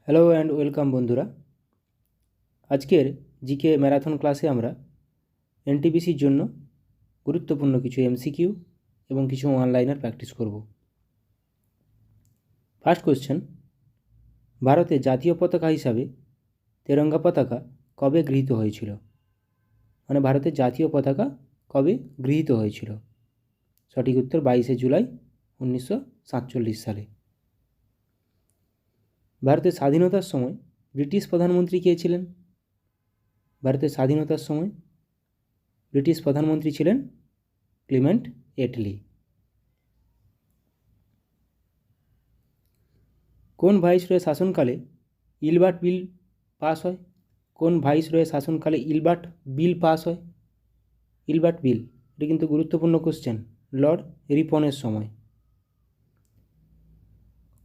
Hello and welcome বন্ধুরা। আজকের GK marathon ক্লাসে আমরা এনটিপিসির জন্য গুরুত্বপূর্ণ কিছু এমসিকিউ এবং কিছু অনলাইনার প্র্যাকটিস করব। ফার্স্ট কোয়েশ্চেন, ভারতের জাতীয় পতাকা হিসাবে তেরঙ্গা পতাকা কবে গৃহীত হয়েছিল? মানে ভারতের জাতীয় পতাকা কবে গৃহীত হয়েছিল? সঠিক উত্তর 22শে জুলাই 1947 সালে। ভারতের স্বাধীনতার সময় ব্রিটিশ প্রধানমন্ত্রী কে ছিলেন? ভারতের স্বাধীনতার সময় ব্রিটিশ প্রধানমন্ত্রী ছিলেন ক্লিমেন্ট এটলি। কোন ভাইসরয়ের শাসনকালে ইলবার্ট বিল পাস হয়? কোন ভাইসরয়ের শাসনকালে ইলবার্ট বিল পাস হয়? ইলবার্ট বিল, এটা কিন্তু গুরুত্বপূর্ণ কোশ্চেন। লর্ড রিপনের সময়।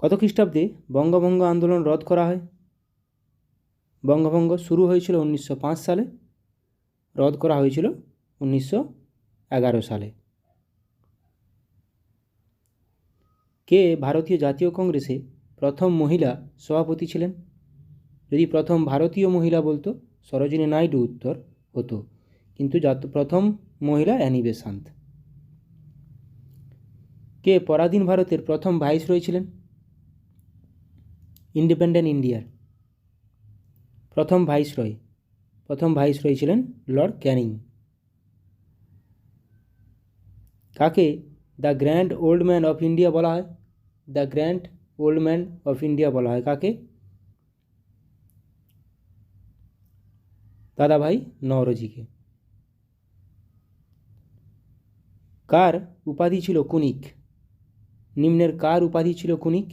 কত খ্রিস্টাব্দে বঙ্গভঙ্গ আন্দোলন রদ করা হয়? বঙ্গভঙ্গ শুরু হয়েছিল 1905 সালে, রদ করা হয়েছিল 1911 সালে। কে ভারতীয় জাতীয় কংগ্রেসে প্রথম মহিলা সভাপতি ছিলেন? যদি প্রথম ভারতীয় মহিলা বলতো সরোজিনী নাইডু উত্তর হতো, কিন্তু প্রথম মহিলা অ্যানি বেসান্ত। কে পরাধীন ভারতের প্রথম ভাইসরয় ছিলেন? ইন্ডিপেন্ডেন্ট ইন্ডিয়ার প্রথম ভাইসরয় ছিলেন লর্ড ক্যানিং। কাকে the grand old man of India বলা হয়? The grand old man of India বলা হয় কাকে? দাদাভাই নওরোজিকে। কার উপাধি ছিল কুনিক? নিম্নের কার উপাধি ছিল কুনিক?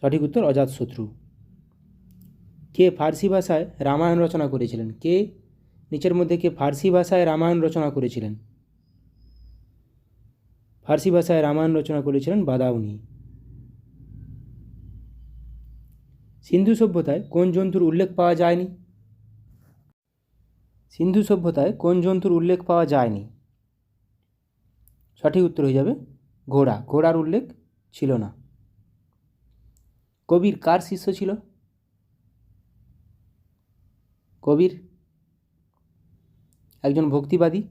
সঠিক উত্তর অজাতশত্রু। কে ফার্সি ভাষায় রামায়ণ রচনা করেছিলেন? কে নিচের মধ্যে কে ফার্সি ভাষায় রামায়ণ রচনা করেছিলেন? ফার্সি ভাষায় রামায়ণ রচনা করেছিলেন বাদাউনি। সিন্ধু সভ্যতায় কোন জন্তুর উল্লেখ পাওয়া যায়নি? সিন্ধু সভ্যতায় কোন জন্তুর উল্লেখ পাওয়া যায়নি? সঠিক উত্তর হয়ে যাবে ঘোড়া। ঘোড়ার উল্লেখ ছিল না। কবির কার শিষ্য ছিল? কবির একজন ভক্তিবাদী।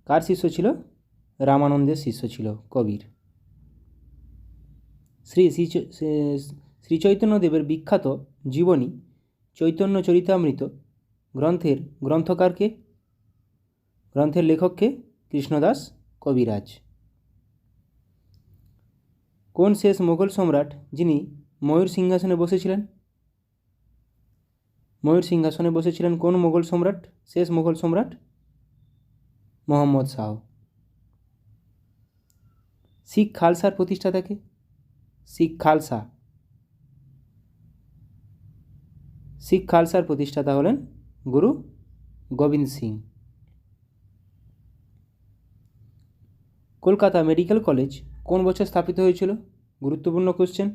কার শিষ্য ছিল? রামানন্দের শিষ্য ছিল কবির। শ্রী চৈতন্যদেবের বিখ্যাত জীবনী চৈতন্য চরিতামৃত গ্রন্থকারকে? গ্রন্থের লেখককে? কৃষ্ণদাস কবিরাজ। কোন শেষ মোগল সম্রাট যিনি ময়ূর সিংহাসনে বসেছিলেন? ময়ূর সিংহাসনে বসেছিলেন কোন মোগল সম্রাট? শেষ মোগল সম্রাট মোহাম্মদ শাহ। শিখ খালসার প্রতিষ্ঠাতাকে? শিখ খালসার প্রতিষ্ঠাতা হলেন গুরু গোবিন্দ সিং। কলকাতা মেডিকেল কলেজ কোন বছর স্থাপিত হয়েছিল? গুরুত্বপূর্ণ কোশ্চেন।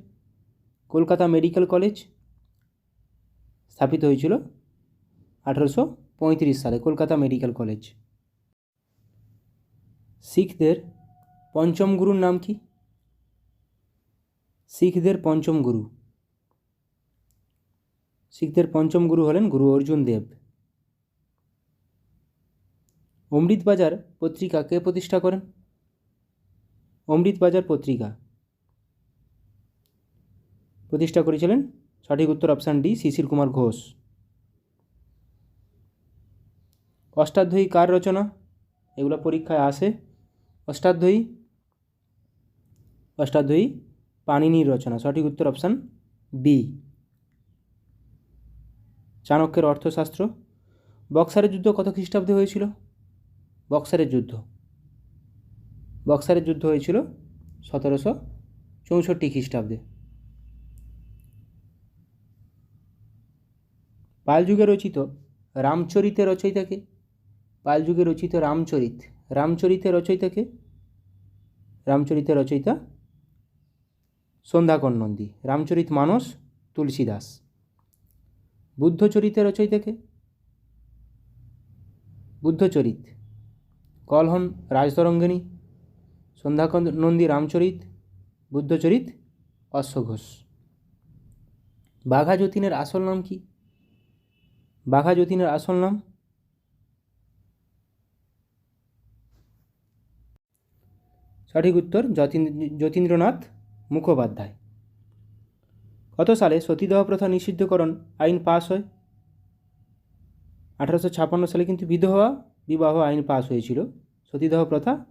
কলকাতা মেডিকেল কলেজ স্থাপিত হয়েছিল 1835 সালে। Kolkata medical college. শিখদের পঞ্চম গুরুর নাম কি? শিখদের পঞ্চম গুরু হলেন গুরু অর্জুন দেব। অমৃতবাজার পত্রিকা কে প্রতিষ্ঠা করেন? অমৃতবাজার পত্রিকা প্রতিষ্ঠা করেছিলেন, সঠিক উত্তর অপশান ডি, শিশির কুমার ঘোষ। অষ্টাধ্যায়ী কার রচনা? এগুলো পরীক্ষায় আসে। অষ্টাধ্যায়ী পাণিনির রচনা, সঠিক উত্তর অপশান বি। চাণক্যের অর্থশাস্ত্র। বক্সারের যুদ্ধ কত খ্রিস্টাব্দে হয়েছিল? বক্সারের যুদ্ধ হয়েছিল 1764 খ্রিস্টাব্দে। পালযুগে রচিত রামচরিতের রচয়িতাকে? পালযুগে রচিত রামচরিতের রচয়িতাকে? রামচরিতের রচয়িতা সন্ধ্যাকর নন্দী। রামচরিত মানস তুলসীদাস। বুদ্ধচরিতের রচয়িতাকে? বুদ্ধচরিত কলহন রাজতরঙ্গিনী। সন্ধ্যানন্দী রামচরিত, বুদ্ধচরিত, অশ্বঘোষ। বাঘা যতীনের আসল নাম কি? বাঘা যতীনের আসল নাম? সঠিক উত্তর যতীন্দ্রনাথ মুখোপাধ্যায়। কত সালে সতীদাহ প্রথা নিষিদ্ধকরণ আইন পাস হয়? 1856 সালে কিন্তু বিধবা বিবাহ আইন পাস হয়েছিল। সতীদাহ প্রথা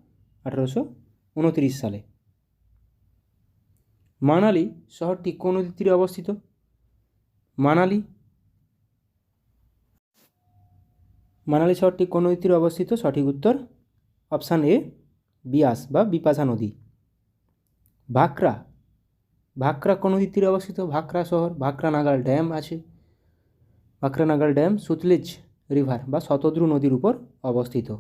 1829 সালে। মানালি শহরটি কোন নদীর তীরে অবস্থিত? মানালি শহরটি কোন নদীর তীরে অবস্থিত? সঠিক উত্তর অপশান এ, বিয়াস বা বিপাশা নদী। ভাকরা কোন নদীর তীরে অবস্থিত? ভাকরা শহর, ভাকরা নাগাল ড্যাম আছে। ভাকরা নাগাল ড্যাম সুতলেজ রিভার বা শতদ্রু নদীর উপর অবস্থিত।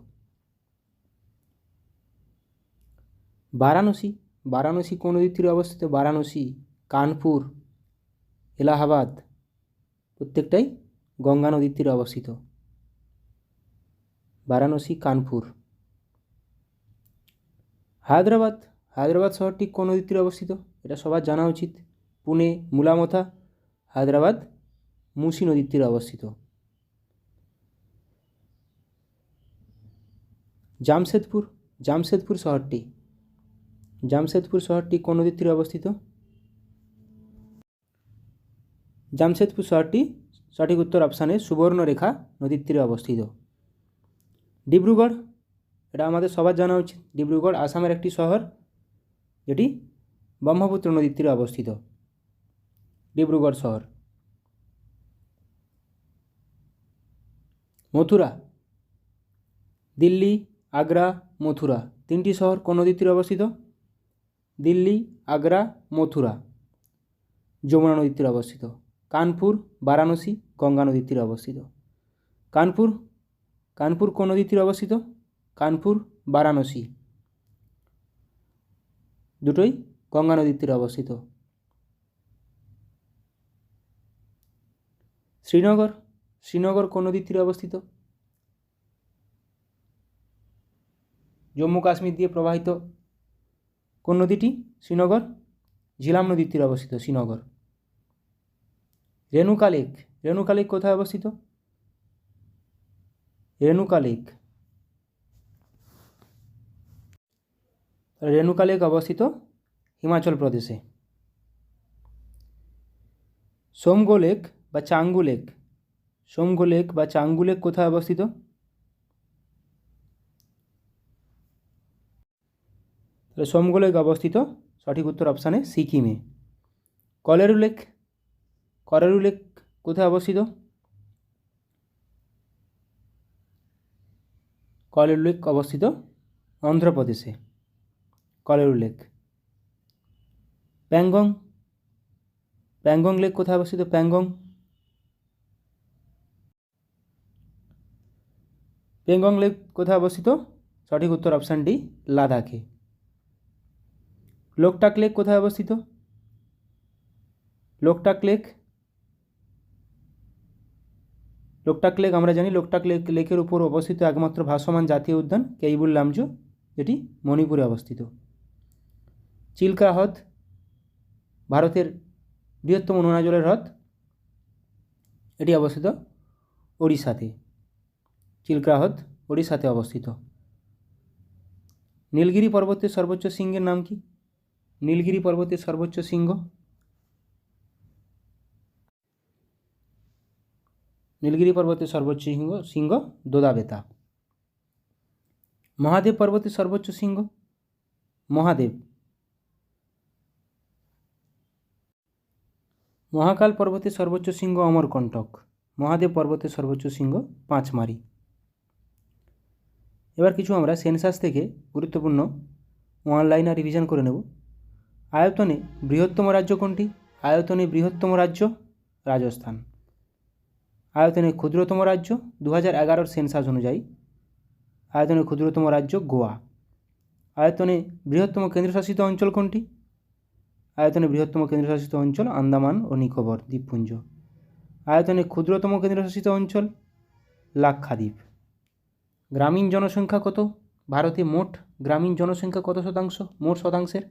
বারাণসী কোন নদীর তীরে অবস্থিত? বারাণসী, কানপুর, এলাহাবাদ প্রত্যেকটাই গঙ্গা নদীর তীরে অবস্থিত। বারাণসী, কানপুর। হায়দ্রাবাদ শহরটি কোন নদীর তীরে অবস্থিত? এটা সবার জানা উচিত। পুনে, মুলামথা, হায়দ্রাবাদ মুসি নদীর তীরে অবস্থিত। জামশেদপুর শহরটি কোন নদীর তীরে অবস্থিত? জামশেদপুর শহরটি সঠিক উত্তর অপশানে সুবর্ণরেখা নদীর তীরে অবস্থিত। ডিব্রুগড়, এটা আমাদের সবার জানা উচিত। ডিব্রুগড় আসামের একটি শহর, যেটি ব্রহ্মপুত্র নদীর তীরে অবস্থিত। ডিব্রুগড় শহর। মথুরা, দিল্লি, আগ্রা, মথুরা তিনটি শহর কোন নদীর তীরে অবস্থিত? দিল্লি, আগ্রা, মথুরা যমুনা নদীর তীরে অবস্থিত। কানপুর, বারাণসী গঙ্গা নদীর তীরে অবস্থিত। কানপুর কোন নদীর তীরে অবস্থিত? কানপুর, বারাণসী দুটোই গঙ্গা নদীর তীরে অবস্থিত। শ্রীনগর কোন নদীর তীরে অবস্থিত? জম্মু কাশ্মীর দিয়ে প্রবাহিত কোন নদীটি? শ্রীনগর, ঝিলাম নদীর তীরে অবস্থিত শ্রীনগর। রেণুকা লেক কোথায় অবস্থিত? রেণুকা লেক অবস্থিত হিমাচল প্রদেশে। সোমগো লেক বা চাঙ্গু লেক কোথায় অবস্থিত? সোমগো লেক অবস্থিত সঠিক উত্তর অপশানে সিকিমে। কলেরু লেক কোথায় অবস্থিত? কলেরু লেক অবস্থিত অন্ধ্রপ্রদেশে। কলেরু লেক। প্যাংগং লেক কোথায় অবস্থিত? প্যাংগং লেক কোথায় অবস্থিত? সঠিক উত্তর অপশান ডি, লাদাখে। লোকটাক লেক কোথায় অবস্থিত? লোকটাক লেক আমরা জানি লোকটাক লেকের উপর অবস্থিত একমাত্র ভাসমান জাতীয় উদ্যান কেইবুল লামজো, যেটি মণিপুরে অবস্থিত। চিল্কা হ্রদ ভারতের বৃহত্তম নোনা জলের হ্রদ, এটি অবস্থিত ওড়িশাতে। চিল্কা হ্রদ ওড়িশাতে অবস্থিত। নীলগিরি পর্বতের সর্বোচ্চ শৃঙ্গের নাম কি? নীলগিরি পর্বতের সর্বোচ্চ শৃঙ্গ? নীলগিরি পর্বতের সর্বোচ্চ শৃঙ্গ দোদাবেতা। মহাদেব পর্বতের সর্বোচ্চ শৃঙ্গ? মহাকাল পর্বতের সর্বোচ্চ শৃঙ্গ অমরকণ্টক। মহাদেব পর্বতের সর্বোচ্চ শৃঙ্গ পাঁচমারি। এবার কিছু আমরা সেন্সাস থেকে গুরুত্বপূর্ণ ওয়ান-লাইনার রিভিশন করে নেব। আয়তনে বৃহত্তম রাজ্য কোনটি? আয়তনে বৃহত্তম রাজ্য রাজস্থান। আয়তনে ক্ষুদ্রতম রাজ্য 2011 সেন্সাস অনুযায়ী আয়তনে ক্ষুদ্রতম রাজ্য গোয়া। আয়তনে বৃহত্তম কেন্দ্রশাসিত অঞ্চল কোনটি? আয়তনে বৃহত্তম কেন্দ্রশাসিত অঞ্চল আন্দামান ও নিকোবর দ্বীপপুঞ্জ। আয়তনে ক্ষুদ্রতম কেন্দ্রশাসিত অঞ্চল লাক্ষাদ্বীপ। গ্রামীণ জনসংখ্যা কত? ভারতে মোট গ্রামীণ জনসংখ্যা কত শতাংশ? মোট শতাংশের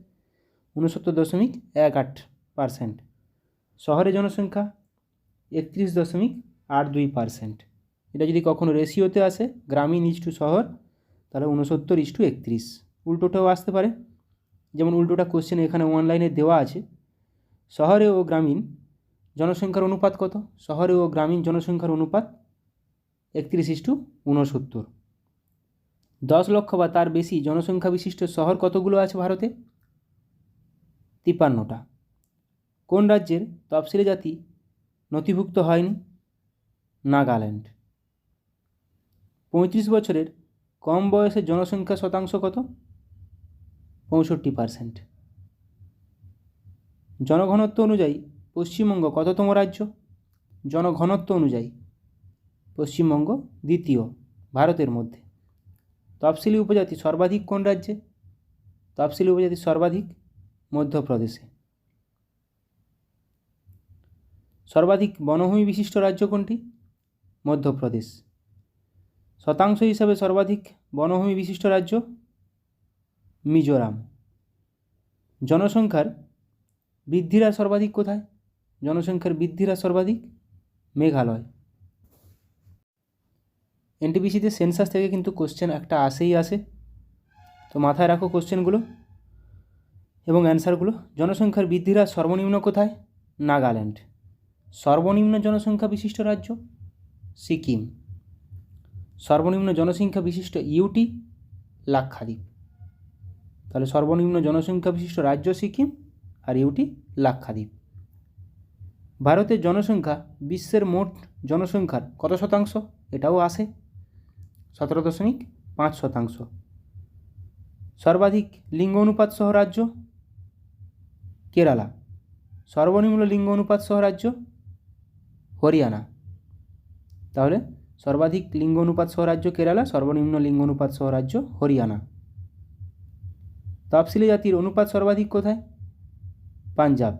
69.18%। শহরে জনসংখ্যা 31.82%। এটা যদি কখনো রেশিওতে আসে, গ্রামীণ ইস্টু শহর, তাহলে 69:31। উল্টোটাও আসতে পারে, যেমন উল্টোটা কোশ্চেন এখানে অনলাইনে দেওয়া আছে। শহরে ও গ্রামীণ জনসংখ্যার অনুপাত কত? শহরে ও গ্রামীণ জনসংখ্যার অনুপাত 31:69। 10 লক্ষ বা তার বেশি জনসংখ্যা বিশিষ্ট শহর কতগুলো আছে ভারতে? 53টা। কোন রাজ্যের তফসিলি জাতি নথিভুক্ত হয়নি? নাগাল্যান্ড। 35 বছরের কম বয়সের জনসংখ্যা শতাংশ কত? 65%। জনঘনত্ব অনুযায়ী পশ্চিমবঙ্গ কততম রাজ্য? জনঘনত্ব অনুযায়ী পশ্চিমবঙ্গ দ্বিতীয় ভারতের মধ্যে। তফসিলি উপজাতি সর্বাধিক কোন রাজ্যে? তফসিলি উপজাতি সর্বাধিক মধ্যপ্রদেশে। সর্বাধিক বনভূমি বিশিষ্ট রাজ্য কোনটি? মধ্যপ্রদেশ। শতাংশ হিসাবে সর্বাধিক বনভূমি বিশিষ্ট রাজ্য মিজোরাম। জনসংখ্যার বৃদ্ধির হার সর্বাধিক কোথায়? জনসংখ্যার বৃদ্ধির হার সর্বাধিক মেঘালয়। এনটিপিসিতে সেন্সাস থেকে কিন্তু কোশ্চেন একটা আসে, তো মাথায় রাখো কোশ্চেনগুলো এবং অ্যান্সারগুলো। জনসংখ্যার বৃদ্ধির হার সর্বনিম্ন কোথায়? নাগাল্যান্ড। সর্বনিম্ন জনসংখ্যা বিশিষ্ট রাজ্য সিকিম। সর্বনিম্ন জনসংখ্যা বিশিষ্ট ইউটি লাক্ষাদ্বীপ। তাহলে সর্বনিম্ন জনসংখ্যা বিশিষ্ট রাজ্য সিকিম আর ইউটি লাক্ষাদ্বীপ। ভারতের জনসংখ্যা বিশ্বের মোট জনসংখ্যার কত শতাংশ? এটাও আসে, 17.5%। সর্বাধিক লিঙ্গ অনুপাত সহ রাজ্য কেরালা। সর্বনিম্ন লিঙ্গ অনুপাত সহ রাজ্য হরিয়ানা। তাহলে সর্বাধিক লিঙ্গ অনুপাত সহ রাজ্য কেরালা, সর্বনিম্ন লিঙ্গ অনুপাত সহ রাজ্য হরিয়ানা। তফসিলি জাতির অনুপাত সর্বাধিক কোথায়? পাঞ্জাব।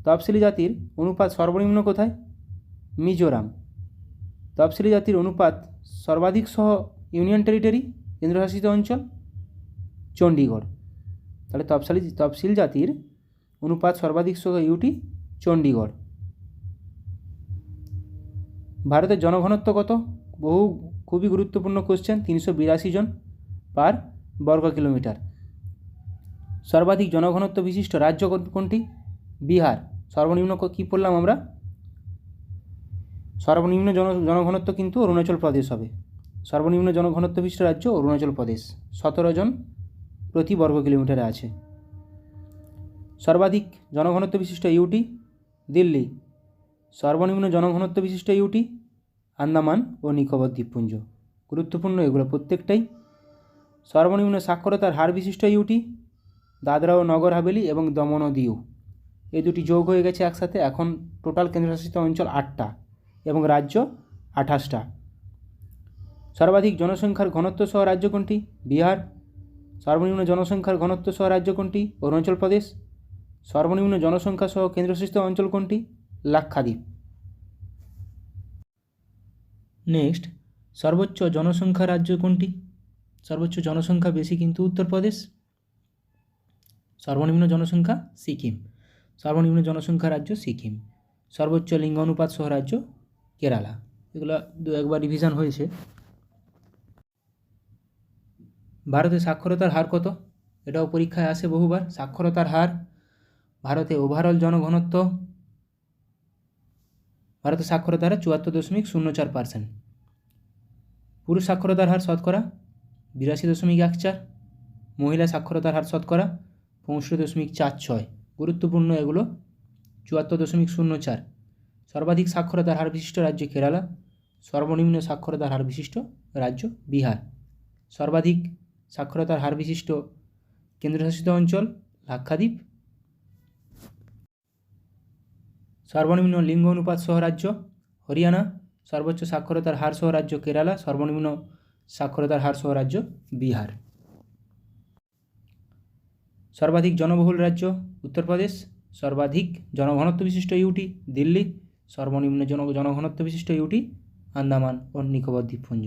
তফসিলি জাতির অনুপাত সর্বনিম্ন কোথায়? মিজোরাম। তফসিলি জাতির অনুপাত সর্বাধিক সহ ইউনিয়ন টেরিটরি কেন্দ্রশাসিত অঞ্চল চণ্ডীগড়। তাহলে তফসিল জাতির অনুপাত সর্বাধিক সহ ইউটি চণ্ডীগড়। ভারতের জনঘনত্ব কত? খুবই গুরুত্বপূর্ণ কোশ্চেন। 382 জন পার বর্গ কিলোমিটার। সর্বাধিক জনঘনত্ব বিশিষ্ট রাজ্য কোনটি? বিহার। সর্বনিম্ন কী পড়লাম আমরা? সর্বনিম্ন জনঘনত্ব কিন্তু অরুণাচল প্রদেশ হবে। সর্বনিম্ন জনঘনত্ব বিশিষ্ট রাজ্য অরুণাচল প্রদেশ, 17 জন প্রতি বর্গ কিলোমিটারে আছে। সর্বাধিক জনঘনত্ব বিশিষ্ট ইউটি দিল্লি। সর্বনিম্ন জনঘনত্ব বিশিষ্ট ইউটি আন্দামান ও নিকোবর দ্বীপপুঞ্জ। গুরুত্বপূর্ণ এগুলো প্রত্যেকটাই। সর্বনিম্ন সাক্ষরতার হার বিশিষ্ট ইউটি দাদরা ও নগর হাভেলি এবং দমন ও দিউ। এই দুটি যোগ হয়ে গেছে একসাথে, এখন টোটাল কেন্দ্রশাসিত অঞ্চল 8টা এবং রাজ্য 28টা। সর্বাধিক জনসংখ্যার ঘনত্ব সহ রাজ্য কোনটি? বিহার। সর্বনিম্ন জনসংখ্যার ঘনত্ব সহ রাজ্য কোনটি? অরুণাচল প্রদেশ। সর্বনিম্ন জনসংখ্যা সহ কেন্দ্রশাসিত অঞ্চল কোনটি? লাক্ষাদ্বীপ। নেক্সট, সর্বোচ্চ জনসংখ্যা রাজ্য কোনটি? সর্বোচ্চ জনসংখ্যা বেশি কিন্তু উত্তরপ্রদেশ। সর্বনিম্ন জনসংখ্যা সিকিম। সর্বনিম্ন জনসংখ্যা রাজ্য সিকিম। সর্বোচ্চ লিঙ্গ অনুপাত সহ রাজ্য কেরালা। এগুলো একবার রিভিশন হয়েছে। ভারতে সাক্ষরতার হার কত? এটাও পরীক্ষায় আসে বহুবার। সাক্ষরতার হার ভারতে ওভারঅল জনঘনত্ব, ভারতের সাক্ষরতার হার 74.04%। পুরুষ সাক্ষরতার হার শতকরা 82.14। মহিলা সাক্ষরতার হার শতকরা 65.46। গুরুত্বপূর্ণ এগুলো। 74.04। সর্বাধিক সাক্ষরতার হার বিশিষ্ট রাজ্য কেরালা। সর্বনিম্ন সাক্ষরতার হার বিশিষ্ট রাজ্য বিহার। সর্বাধিক সাক্ষরতার হার বিশিষ্ট কেন্দ্রশাসিত অঞ্চল লাক্ষাদ্বীপ। সর্বনিম্ন লিঙ্গ অনুপাত সহ রাজ্য হরিয়ানা। সর্বোচ্চ সাক্ষরতার হার সহ রাজ্য কেরালা। সর্বনিম্ন সাক্ষরতার হার সহ রাজ্য বিহার। সর্বাধিক জনবহুল রাজ্য উত্তরপ্রদেশ। সর্বাধিক জনঘনত্ব বিশিষ্ট ইউটি দিল্লি। সর্বনিম্ন জনঘনত্ব বিশিষ্ট ইউটি আন্দামান ও নিকোবর দ্বীপপুঞ্জ।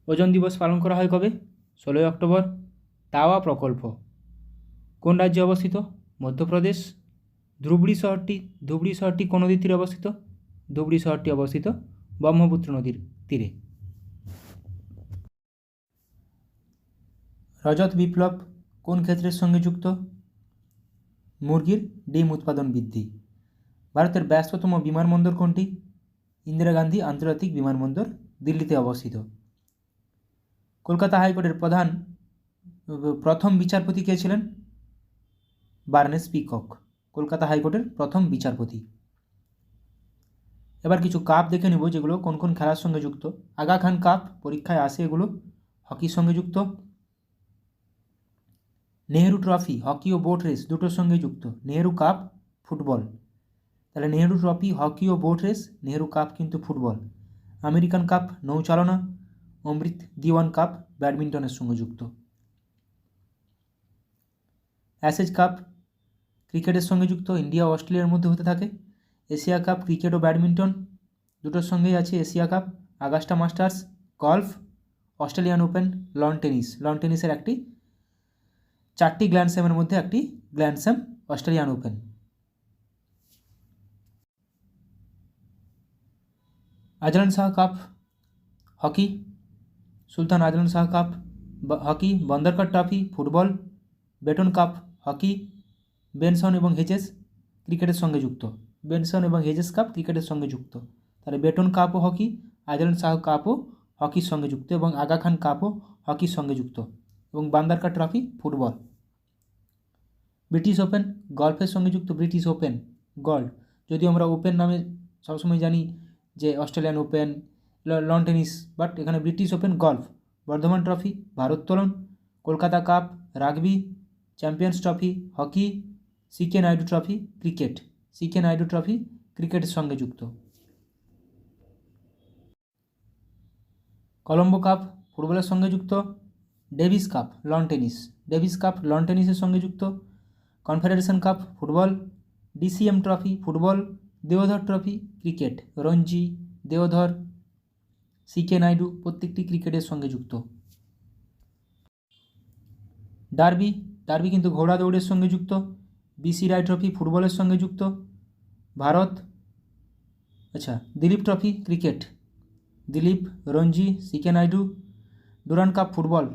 ওজন দিবস পালন করা হয় কবে? 16ই অক্টোবর। তাওয়া প্রকল্প কোন রাজ্যে অবস্থিত? মধ্যপ্রদেশ। ধুবড়ি শহরটি কোন নদীর তীরে অবস্থিত? ধুবড়ি শহরটি অবস্থিত ব্রহ্মপুত্র নদীর তীরে। রজত বিপ্লব কোন ক্ষেত্রের সঙ্গে যুক্ত? মুরগির ডিম উৎপাদন বৃদ্ধি। ভারতের ব্যস্ততম বিমানবন্দর কোনটি? ইন্দিরা গান্ধী আন্তর্জাতিক বিমানবন্দর দিল্লিতে অবস্থিত। কলকাতা হাইকোর্টের প্রথম বিচারপতি কে ছিলেন? বার্নেস পিকক, কলকাতা হাইকোর্টের প্রথম বিচারপতি। এবার কিছু কাপ দেখে নেব যেগুলো কোন কোন খেলার সঙ্গে যুক্ত। আগা খান কাপ পরীক্ষায় আসে, এগুলো হকির সঙ্গে যুক্ত। নেহেরু ট্রফি হকি ও বোট রেস দুটোর সঙ্গে যুক্ত। নেহেরু কাপ ফুটবল, তাহলে নেহেরু ট্রফি হকি ও বোট রেস, নেহেরু কাপ কিন্তু ফুটবল। আমেরিকান কাপ নৌচালনা, অমৃত দিওয়ান কাপ ব্যাডমিন্টনের সঙ্গে যুক্ত। অ্যাশেজ কাপ ক্রিকেটের সঙ্গে যুক্ত, ইন্ডিয়া ও অস্ট্রেলিয়ার মধ্যে হতে থাকে। এশিয়া কাপ ক্রিকেট ও ব্যাডমিন্টন দুটোর সঙ্গেই আছে। Asia Cup, Augusta Masters golf, Australian Open lawn tennis. Lawn টেনিসের একটি 4টি গ্র্যান্ড স্ল্যামের মধ্যে একটি grand slam Australian Open. Azlan Shah Cup hockey, Sultan Azlan Shah Cup hockey, Bandodkar trophy football, Beighton Cup hockey, Benson এবং হেজেস ক্রিকেটের সঙ্গে যুক্ত। বেনসন এবং হেজেস কাপ ক্রিকেটের সঙ্গে যুক্ত। তাহলে বেটন কাপও হকি, আজলান শাহ কাপও হকির সঙ্গে যুক্ত এবং আগা খান কাপও হকির সঙ্গে যুক্ত এবং বান্দারকার ট্রফি ফুটবল। ব্রিটিশ ওপেন গল্ফের সঙ্গে যুক্ত। ব্রিটিশ ওপেন গল্ফ, যদিও আমরা ওপেন নামে সবসময় জানি যে Australian Open, lawn tennis, but এখানে British Open golf. Bardhaman trophy ভারোত্তোলন, Kolkata cup rugby, Champions Trophy hockey, CK Naidu trophy cricket. CK Naidu trophy ক্রিকেটের সঙ্গে যুক্ত। কলম্বো কাপ ফুটবলের সঙ্গে যুক্ত। Davis Cup lawn tennis, Davis Cup lawn টেনিসের সঙ্গে যুক্ত। Confederation Cup football, DCM trophy football, Deodhar trophy cricket. Ranji, Deodhar, CK Naidu প্রত্যেকটি ক্রিকেটের সঙ্গে যুক্ত। ডার্বি, ডার্বি কিন্তু ঘোড়া দৌড়ের সঙ্গে যুক্ত। বিসি রায় ট্রফি ফুটবলের সঙ্গে যুক্ত। Bharat, Dilip trophy cricket, Dilip, Ranji, CK Naidu. Durand Cup football,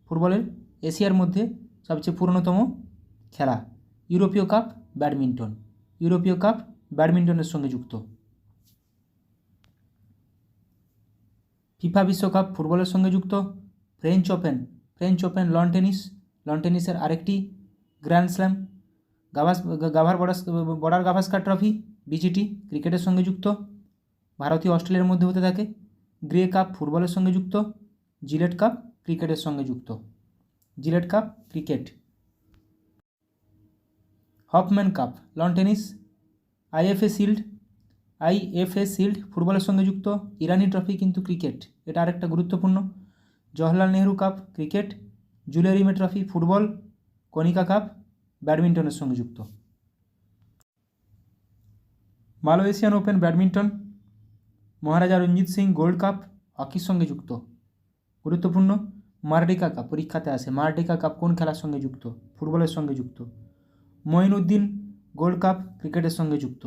ফুটবলের এশিয়ার মধ্যে সবচেয়ে পুরনোতম খেলা। ইউরোপীয় কাপ ব্যাডমিন্টন, ইউরোপীয় কাপ ব্যাডমিন্টনের সঙ্গে যুক্ত। ফিফা বিশ্বকাপ ফুটবলের সঙ্গে যুক্ত। French Open, French Open lawn tennis, lawn টেনিসের আরেকটি grand slam. Border Gavaskar trophy BGT ক্রিকেটের সঙ্গে যুক্ত। ভারতীয় অস্ট্রেলিয়ার মধ্যে হতে থাকে। গ্রে কাপ ফুটবলের সঙ্গে যুক্ত। জিলেট কাপ ক্রিকেটের সঙ্গে যুক্ত। Gillette cup cricket. Hoffman cup lawn tennis. IFA shield ফুটবলের সঙ্গে যুক্ত। ইরানি ট্রফি কিন্তু ক্রিকেট, এটা আরেকটা গুরুত্বপূর্ণ। Jawaharlal Nehru cup cricket. Jules Rimet trophy football. Konica cup ব্যাডমিন্টনের সঙ্গে যুক্ত। Malaysian Open badminton. Maharaja Ranjit Singh gold cup হকির সঙ্গে যুক্ত, গুরুত্বপূর্ণ। মার্ডিকা কাপ পরীক্ষাতে আসে। মার্ডিকা কাপ কোন খেলার সঙ্গে যুক্ত? ফুটবলের সঙ্গে যুক্ত। মঈনুদ্দিন গোল্ড কাপ ক্রিকেটের সঙ্গে যুক্ত।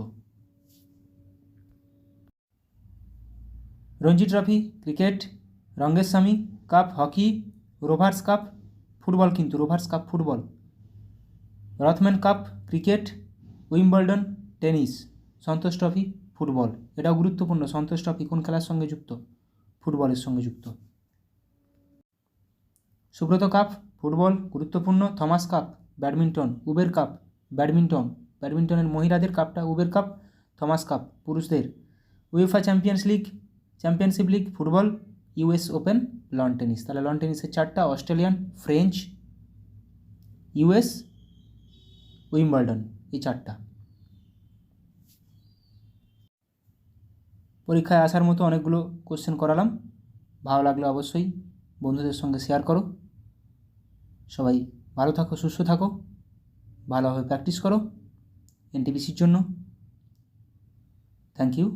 Ranji trophy cricket. Rangaswamy cup hockey. Rovers cup football, কিন্তু Rovers cup football. Rothmans cup cricket. Wimbledon tennis. Santosh trophy football, এটাও গুরুত্বপূর্ণ। সন্তোষ ট্রফি কোন খেলার সঙ্গে যুক্ত? ফুটবলের সঙ্গে যুক্ত। সুব্রত কাপ ফুটবল, গুরুত্বপূর্ণ। Thomas cup badminton. Uber cup badminton, ব্যাডমিন্টনের মহিলাদের কাপটা উবের কাপ। থমাস কাপ পুরুষদের। UEFA championship league football. US Open lawn tennis. তাহলে লন টেনিসের 4টা, অস্ট্রেলিয়ান, ফ্রেঞ্চ, ইউএস, উইম্বলডন, এই 4টা। পরীক্ষায় আসার মতো অনেকগুলো কোশ্চেন করালাম। ভালো লাগলে অবশ্যই বন্ধুদের সঙ্গে শেয়ার করো। সবাই ভালো থাকো, সুস্থ থাকো, ভালোভাবে প্র্যাকটিস করো এনটিপিসির জন্য। Thank you.